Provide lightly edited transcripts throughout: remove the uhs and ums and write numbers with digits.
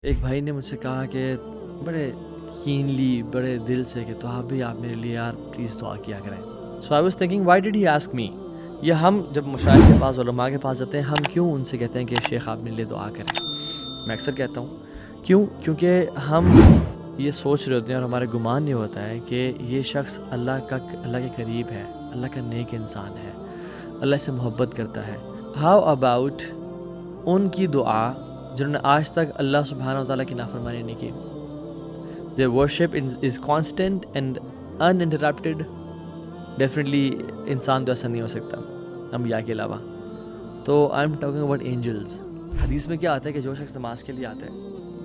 ایک بھائی نے مجھ سے کہا کہ بڑے کینلی بڑے دل سے کہ تو آپ میرے لیے یار پلیز دعا کیا کریں. So I was thinking why did he ask me. یا ہم جب مشائخ کے پاس علماء کے پاس جاتے ہیں ہم کیوں ان سے کہتے ہیں کہ شیخ آپ میرے لیے دعا کریں؟ میں اکثر کہتا ہوں کیونکہ ہم یہ سوچ رہے ہوتے ہیں اور ہمارا گمان یہ ہوتا ہے کہ یہ شخص اللہ کے قریب ہے، اللہ کا نیک انسان ہے، اللہ سے محبت کرتا ہے. ہاؤ اباؤٹ ان کی دعا جنہوں نے آج تک اللہ سبحانہ و تعالیٰ کی نافرمانی نہیں کی. their worship is constant and uninterrupted. Definitely انسان تو ایسا نہیں ہو سکتا انبیاء کے علاوہ. تو I am talking about angels. حدیث میں کیا آتا ہے کہ جو شخص نماز کے لیے آتا ہے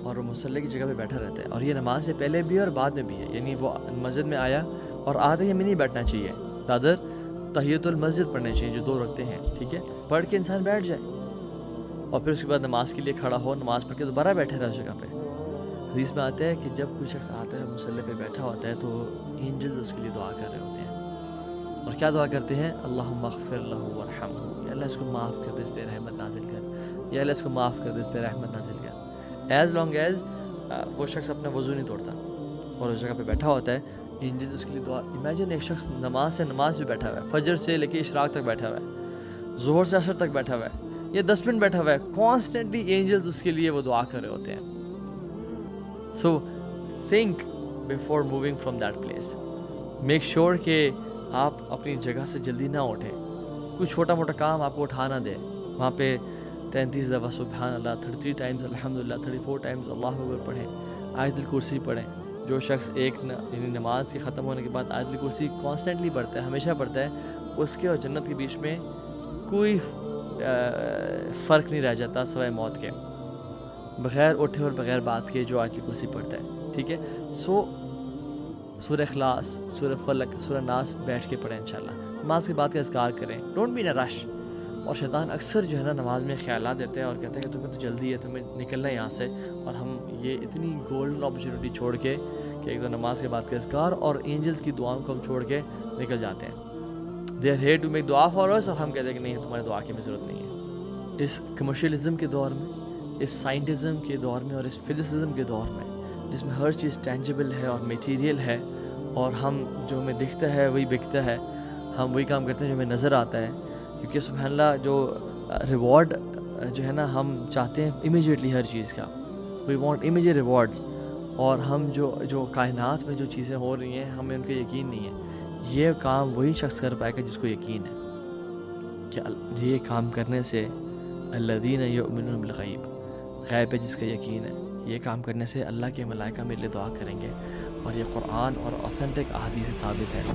اور وہ مصلی کی جگہ پہ بیٹھا رہتا ہے، اور یہ نماز سے پہلے بھی اور بعد میں بھی ہے، یعنی وہ مسجد میں آیا اور آتے ہی ہمیں نہیں بیٹھنا چاہیے، رادر تحیۃ المسجد پڑھنا چاہیے جو 2 رکعتیں ہیں، ٹھیک ہے، پڑھ کے انسان بیٹھ جائے اور پھر اس کے بعد نماز کے لیے کھڑا ہو، نماز پڑھ کے دوبارہ بیٹھے رہے اس جگہ پہ. حدیث میں آتا ہے کہ جب کوئی شخص آتا ہے مصلی پہ بیٹھا ہوتا ہے تو اینجلز اس کے لیے دعا کر رہے ہوتے ہیں. اور کیا دعا کرتے ہیں؟ اللہم اغفر لہ ورحمہ، یا اللہ اس کو معاف کر دے، اس پہ رحمت نازل کر، یا اللہ اس کو معاف کر دے، اس پہ رحمت نازل کر. ایز لانگ ایز وہ شخص اپنا وضو نہیں توڑتا اور اس جگہ پہ بیٹھا ہوتا ہے، اینجلز اس کے لیے دعا. امیجن ایک شخص نماز پہ بیٹھا ہوا ہے، فجر سے لے کے اشراق تک بیٹھا ہوا ہے، ظہر سے عصر تک بیٹھا ہوا ہے، یا 10 منٹ بیٹھا ہوا ہے، کانسٹنٹلی اینجلز اس کے لیے وہ دعا کر رہے ہوتے ہیں. So think before moving from that place. Make sure کہ آپ اپنی جگہ سے جلدی نہ اٹھیں. کوئی چھوٹا موٹا کام آپ کو اٹھا نہ دے. وہاں پہ 33 دفعہ سبحان اللہ، 33 ٹائمز الحمدللہ، 34 ٹائمز اللہ اکبر پڑھیں، آیت الکرسی پڑھیں. جو شخص یعنی نماز کے ختم ہونے کے بعد آیت الکرسی کانسٹنٹلی پڑھتا ہے، ہمیشہ پڑھتا ہے، اس کے اور جنت کے بیچ میں کوئی فرق نہیں رہ جاتا سوائے موت کے، بغیر اٹھے اور بغیر بات کے جو آیت الکرسی پڑھتا ہے، ٹھیک ہے. سو سورہ اخلاص، سورہ فلق، سورہ ناس بیٹھ کے پڑھیں انشاءاللہ. نماز کے بعد کا اذکار کریں، ڈونٹ بی ان اے رش. اور شیطان اکثر جو ہے نا نماز میں خیالات دیتے ہیں اور کہتے ہیں کہ تمہیں تو جلدی ہے، تمہیں نکلنا ہے یہاں سے، اور ہم یہ اتنی گولڈن اپرچونیٹی چھوڑ کے کہ ایک تو نماز کے بعد کا اذکار اور اینجلز کی دعاؤں کو ہم چھوڑ کے نکل جاتے ہیں. They are here to make دعا فار اس، اور ہم کہتے ہیں کہ نہیں تمہارے دعا کی بھی ضرورت نہیں ہے. اس کمرشلزم کے دور میں، اس سائنٹزم کے دور میں اور اس فزسزم کے دور میں جس میں ہر چیز ٹینجیبل ہے اور میٹیریل ہے، اور ہم جو ہمیں دکھتا ہے وہی بکتا ہے، ہم وہی کام کرتے ہیں جو ہمیں نظر آتا ہے، کیونکہ سبحان اللہ جو ریوارڈ جو ہے نا ہم چاہتے ہیں امیجیٹلی ہر چیز کا، وی وانٹ امیجیٹ ریوارڈز. اور ہم جو کائنات میں جو چیزیں ہو رہی ہیں ہمیں ان کا یقین نہیں ہے. یہ کام وہی شخص کر پائے گا جس کو یقین ہے کہ یہ کام کرنے سے الذین یؤمنون بالغیب، غیب پہ جس کا یقین ہے، یہ کام کرنے سے اللہ کے ملائکہ میرے لیے دعا کریں گے. اور یہ قرآن اور اوتھینٹک احادیث سے ثابت ہے.